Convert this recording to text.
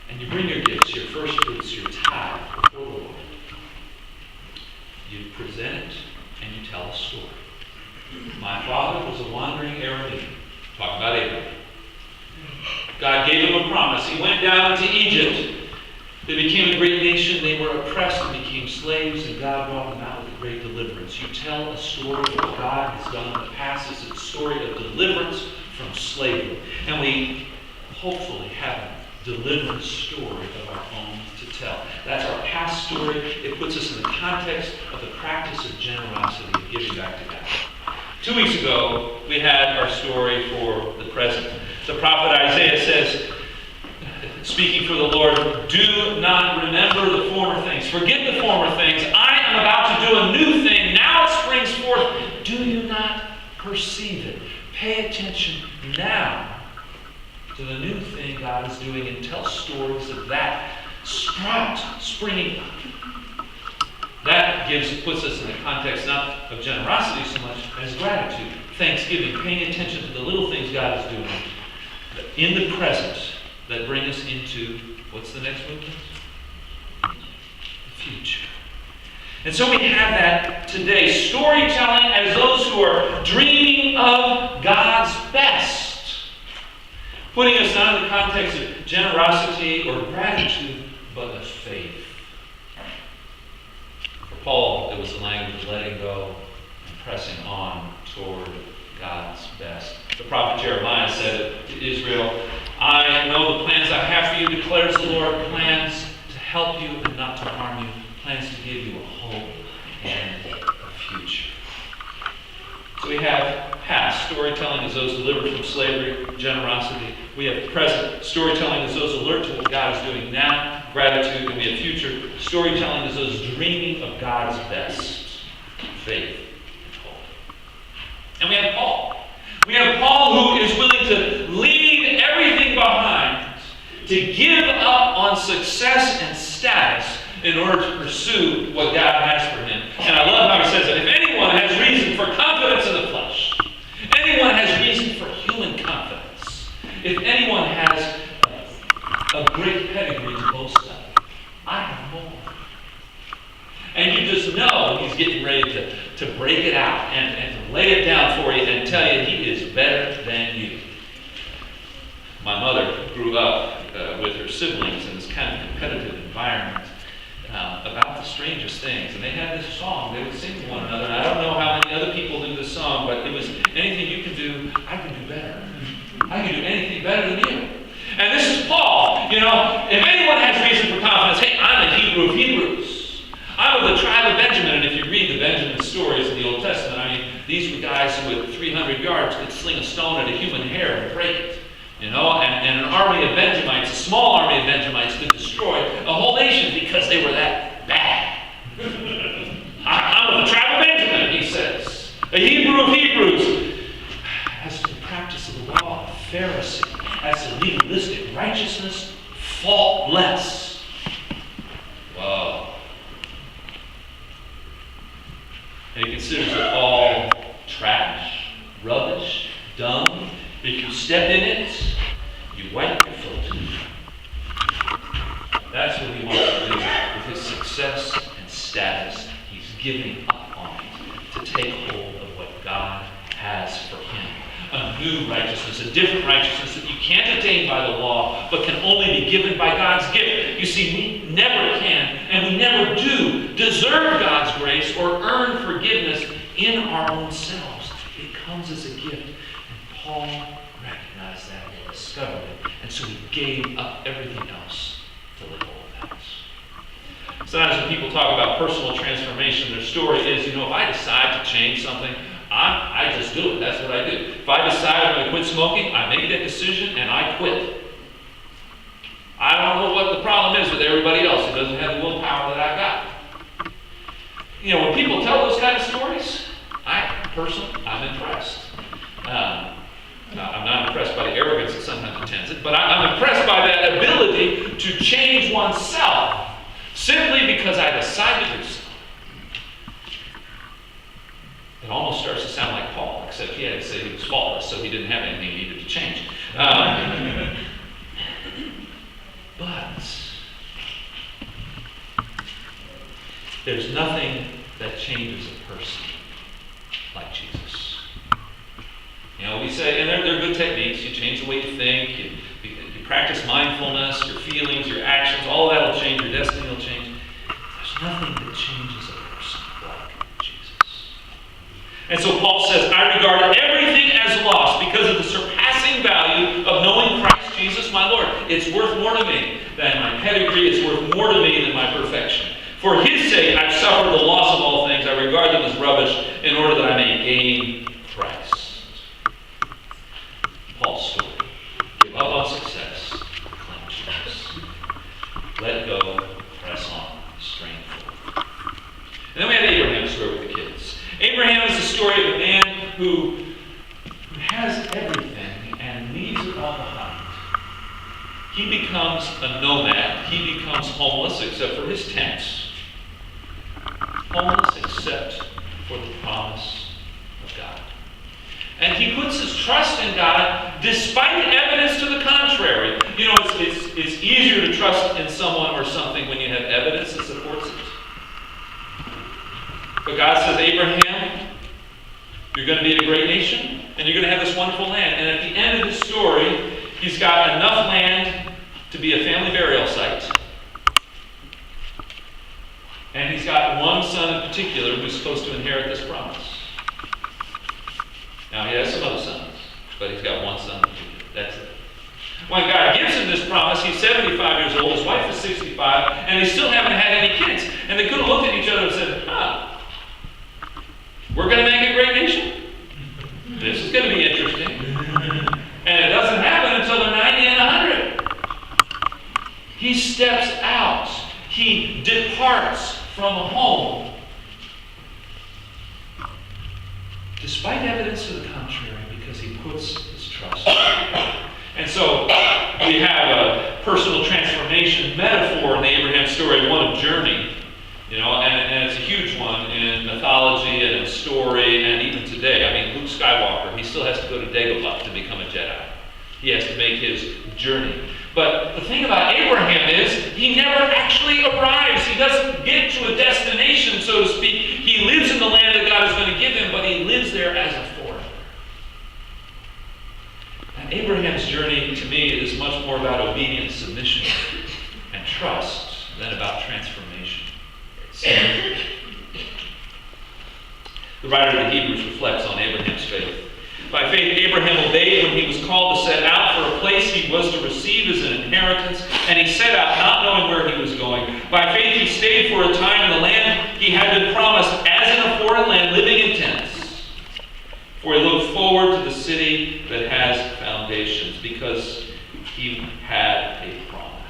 And you bring your gifts, your first fruits, your tithe before the Lord. You present it and you tell a story. My father was a wandering Aramean. Talking about Abraham. God gave him a promise. He went down to Egypt. They became a great nation. They were oppressed and became slaves, and God brought them out with a great deliverance. You tell a story of what God has done in the past. It's a story of deliverance from slavery. And we hopefully have a deliverance story of our own to tell. That's our past story. It puts us in the context of the practice of generosity and giving back to God. 2 weeks ago, we had our story for the present. The prophet Isaiah says, speaking for the Lord, do not remember the former things. Forget the former things. I am about to do a new thing. Now it springs forth. Do you not perceive it? Pay attention now to the new thing God is doing and tell stories of that sprout springing up. That puts us in the context not of generosity so much as gratitude, thanksgiving, paying attention to the little things God is doing in the present that bring us into, what's the next movement? The future. And so we have that today. Storytelling as those who are dreaming of God's best. Putting us not in the context of generosity or gratitude, but of faith. For Paul, it was the language of letting go and pressing on toward God's best. The prophet Jeremiah said to Israel, I know the plans I have for you, declares the Lord, plans to help you and not to harm you, plans to give you a hope and a future. So we have past, storytelling as those delivered from slavery, generosity. We have present, storytelling as those alert to what God is doing now, gratitude. And we have future, storytelling as those dreaming of God's best, faith and hope. And we have Paul. We have Paul who is willing to leave everything behind, to give up on success and status in order to pursue what God has for him. And I love how he says that if anyone has reason for confidence in the flesh, anyone has reason for human confidence, if anyone has a great pedigree to boast of, I have more. And you just know he's getting ready to break it out and to lay it down for you and tell you he is better than you. My mother grew up with her siblings in this kind of competitive environment about the strangest things. And they had this song they would sing to one another. And I don't know how many other people knew this song, but it was, anything you can do, I can do better. I can do anything better than you. And this is Paul. You know, if anyone has reason for confidence, hey, I'm a Hebrew of Hebrews. I'm of the tribe of Benjamin, and if you read the Benjamin stories in the Old Testament, I mean, these were guys who with 300 yards could sling a stone at a human hair and break it. You know, and an army of Benjamites, a small army of Benjamites could destroy a whole nation because they were that bad. I'm of the tribe of Benjamin, he says. A Hebrew of Hebrews. As to the practice of the law, a Pharisee. As to legalistic righteousness, faultless. Whoa. And he considers it all trash, rubbish, dung. If you stepped in it, you wipe your foot. That's what he wants to do with his success and status. He's giving up on it to take hold of what God has for him. A new righteousness, a different righteousness that you can't attain by the law, but can only be given by God's gift. You see, we never can, and we never do, deserve God's grace or earn forgiveness in our own selves. It comes as a gift. And Paul recognized that and discovered it. And so he gave up everything else to live all of that. Sometimes when people talk about personal transformation, their story is, you know, if I decide to change something, I just do it. That's what I do. If I decide I'm going to quit smoking, I make that decision and I quit. I don't know what the problem is with everybody else who doesn't have the willpower that I've got. You know, when people tell those kind of stories, I'm impressed. I'm not impressed by the arrogance that sometimes attends it, but I'm impressed by that ability to change oneself simply because I decide to do so. It almost starts to sound like Paul, except he had to say he was faultless, so he didn't have anything he needed to change. But There's nothing that changes a person like Jesus. You know, we say, and they're good techniques. You change the way you think, you practice mindfulness, your feelings, your actions, all of that will change, your destiny will change. There's nothing that changes a person like Jesus. And so Paul says, I regard everything as lost because of the surpassing value of knowing Christ Jesus my Lord. It's worth more to me than my pedigree. It's worth more to me than my perfection. For his sake I've suffered the loss of all things. I regard them as rubbish in order that I may gain Christ. Paul's story. Give up on success. Claim Jesus. Let go. Press on. Strain forward. And then we have Abraham's story with the kids. Abraham is the story of a man who has everything and leaves it all behind. He becomes a nomad. He becomes homeless except for his tents. Homeless except for the promise of God. And he puts his trust in God despite evidence to the contrary. You know, it's easier to trust in someone or something when you have evidence that supports it. But God says, Abraham, you're going to be a great nation, and you're going to have this wonderful land. And at the end of his story, he's got enough land to be a family burial site. And he's got one son in particular who's supposed to inherit this promise. Now, he has some other sons, but he's got one son in particular. That's it. When God gives him this promise, he's 75 years old, his wife is 65, and they still haven't had any kids. And they could have looked at each other and said, we're going to make a great nation? This is going to be interesting. And it doesn't happen until they're 90 and 100. He steps out. He departs from home. Despite evidence to the contrary, because he puts his trust in God. And so we have a personal transformation metaphor in the Abraham story, one of journey. You know, and it's a huge one in mythology and in story and even today. I mean, Luke Skywalker, he still has to go to Dagobah to become a Jedi. He has to make his journey. But the thing about Abraham is he never actually arrives. He doesn't get to a destination, so to speak. He lives in the land that God is going to give him, but he lives there as a foreigner. And Abraham's journey, to me, is much more about obedience, submission, and trust than about transformation. The writer of the Hebrews reflects on Abraham's faith. By faith, Abraham obeyed when he was called to set out for a place he was to receive as an inheritance, and he set out not knowing where he was going. By faith, he stayed for a time in the land he had been promised, as in a foreign land, living in tents. For he looked forward to the city that has foundations, because he had a promise.